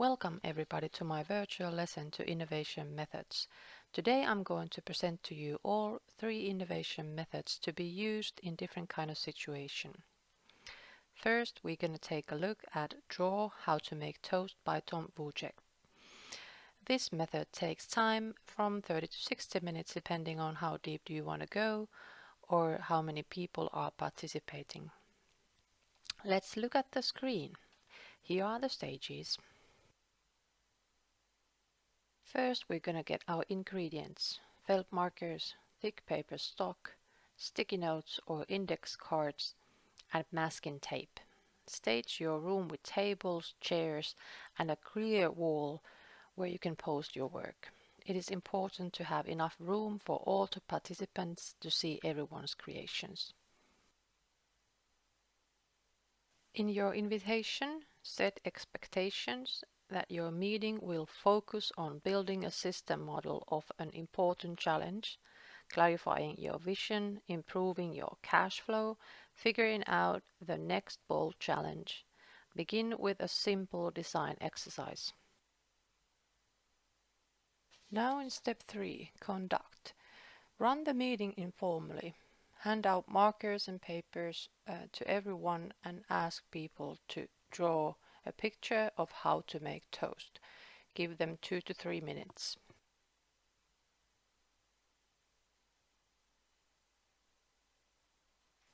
Welcome everybody to my virtual lesson to innovation methods. Today I'm going to present to you all 3 innovation methods to be used in different kind of situation. First we're going to take a look at Draw How to Make Toast by Tom Wojcik. This method takes time from 30 to 60 minutes depending on how deep do you want to go or how many people are participating. Let's look at the screen. Here are the stages. First we're gonna get our ingredients: felt markers, thick paper stock, sticky notes or index cards, and masking tape. Stage your room with tables, chairs, and a clear wall where you can post your work. It is important to have enough room for all the participants to see everyone's creations. In your invitation, set expectations that your meeting will focus on building a system model of an important challenge, clarifying your vision, improving your cash flow, figuring out the next bold challenge. Begin with a simple design exercise. Now in step 3, conduct. Run the meeting informally. Hand out markers and papers to everyone and ask people to draw a picture of how to make toast. Give them 2 to 3 minutes.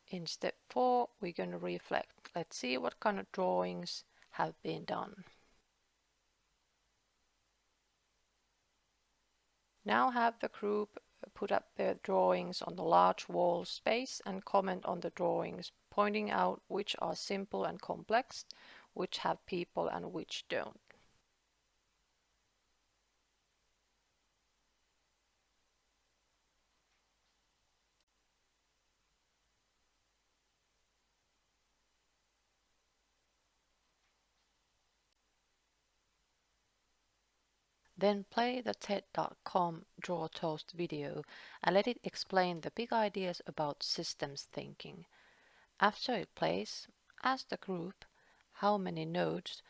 In step 4, we're going to reflect. Let's see what kind of drawings have been done. Now have the group put up their drawings on the large wall space and comment on the drawings, pointing out which are simple and complex, which have people and which don't. Then play the TED.com Draw Toast video and let it explain the big ideas about systems thinking. After it plays, ask the group how many nodes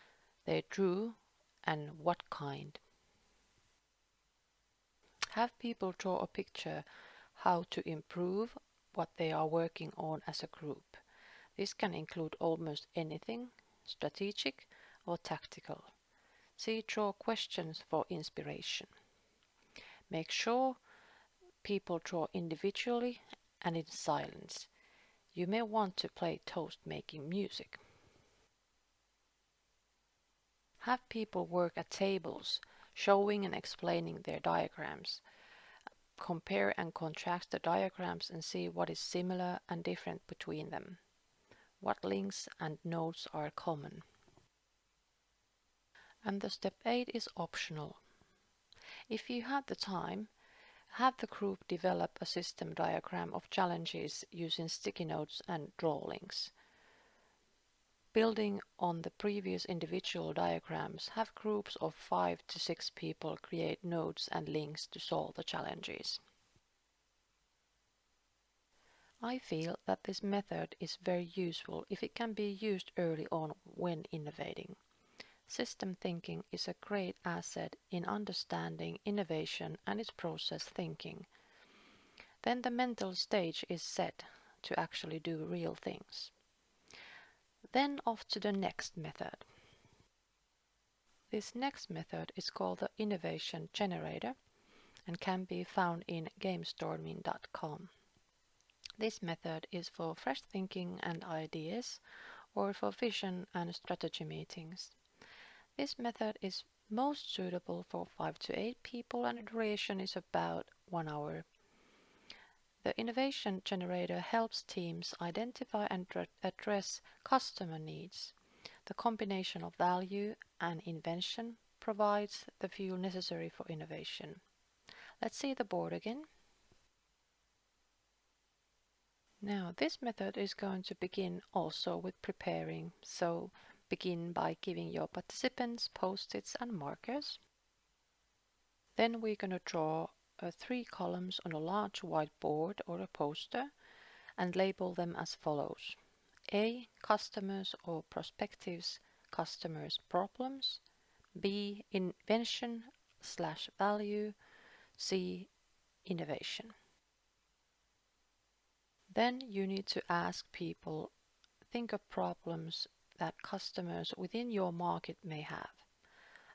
they drew and what kind. Have people draw a picture how to improve what they are working on as a group. This can include almost anything, strategic or tactical. See Draw questions for inspiration. Make sure people draw individually and in silence. You may want to play toast making music. Have people work at tables, showing and explaining their diagrams. Compare and contrast the diagrams and see what is similar and different between them. What links and nodes are common. And the step 8 is optional. If you have the time, have the group develop a system diagram of challenges using sticky notes and drawings. Building on the previous individual diagrams, have groups of 5 to 6 people create nodes and links to solve the challenges. I feel that this method is very useful if it can be used early on when innovating. System thinking is a great asset in understanding innovation and its process thinking. Then the mental stage is set to actually do real things. Then off to the next method. This next method is called the Innovation Generator and can be found in gamestorming.com. This method is for fresh thinking and ideas or for vision and strategy meetings. This method is most suitable for 5 to 8 people and the duration is about 1 hour. The Innovation Generator helps teams identify and address customer needs. The combination of value and invention provides the fuel necessary for innovation. Let's see the board again. Now this method is going to begin also with preparing, so begin by giving your participants post-its and markers. Then we're going to draw 3 columns on a large whiteboard or a poster and label them as follows. A. Customers or prospectives, customers' problems. B. Invention/value. C. Innovation. Then you need to ask people, think of problems that customers within your market may have.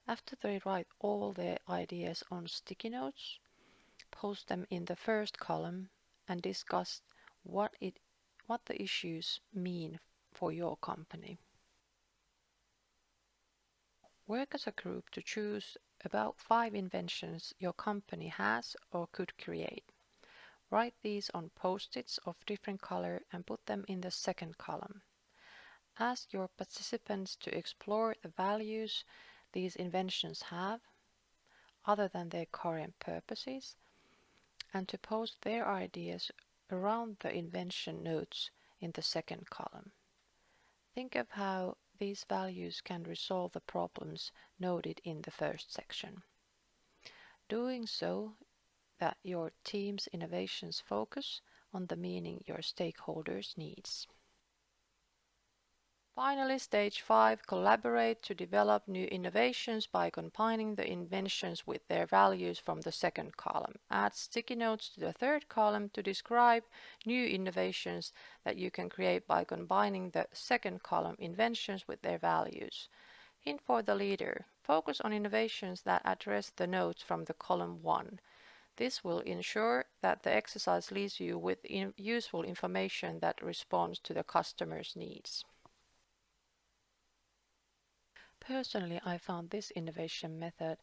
After they write all their ideas on sticky notes, post them in the first column and discuss what the issues mean for your company. Work as a group to choose about 5 inventions your company has or could create. Write these on post-its of different color and put them in the second column. Ask your participants to explore the values these inventions have, other than their current purposes, and to post their ideas around the invention notes in the second column. Think of how these values can resolve the problems noted in the first section. Doing so that your team's innovations focus on the meaning your stakeholders needs. Finally, stage 5, collaborate to develop new innovations by combining the inventions with their values from the second column. Add sticky notes to the third column to describe new innovations that you can create by combining the second column inventions with their values. Hint for the leader. Focus on innovations that address the notes from the column 1. This will ensure that the exercise leaves you with useful information that responds to the customer's needs. Personally, I found this innovation method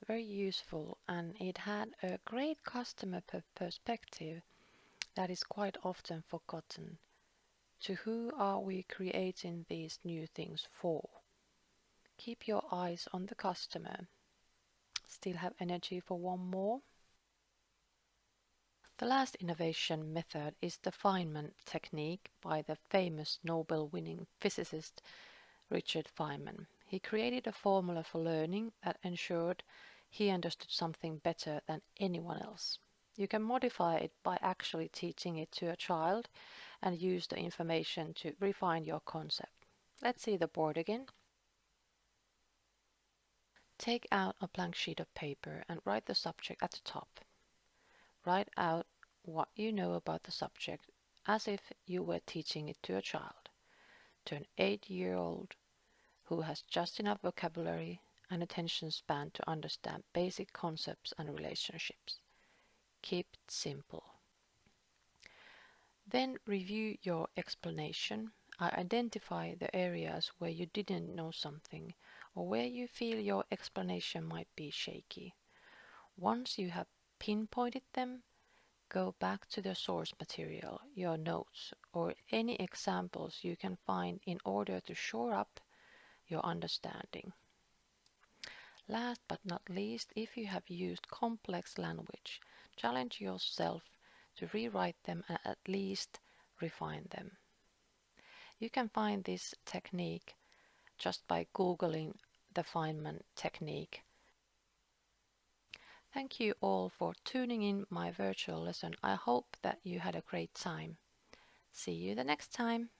very useful, and it had a great customer perspective that is quite often forgotten. To who are we creating these new things for? Keep your eyes on the customer. Still have energy for one more? The last innovation method is the Feynman technique by the famous Nobel-winning physicist Richard Feynman. He created a formula for learning that ensured he understood something better than anyone else. You can modify it by actually teaching it to a child and use the information to refine your concept. Let's see the board again. Take out a blank sheet of paper and write the subject at the top. Write out what you know about the subject as if you were teaching it to a child, to an 8-year-old who has just enough vocabulary and attention span to understand basic concepts and relationships. Keep it simple. Then review your explanation. Identify the areas where you didn't know something or where you feel your explanation might be shaky. Once you have pinpointed them, go back to the source material, your notes, or any examples you can find in order to shore up your understanding. Last but not least, if you have used complex language, challenge yourself to rewrite them and at least refine them. You can find this technique just by Googling the Feynman technique. Thank you all for tuning in my virtual lesson. I hope that you had a great time. See you the next time.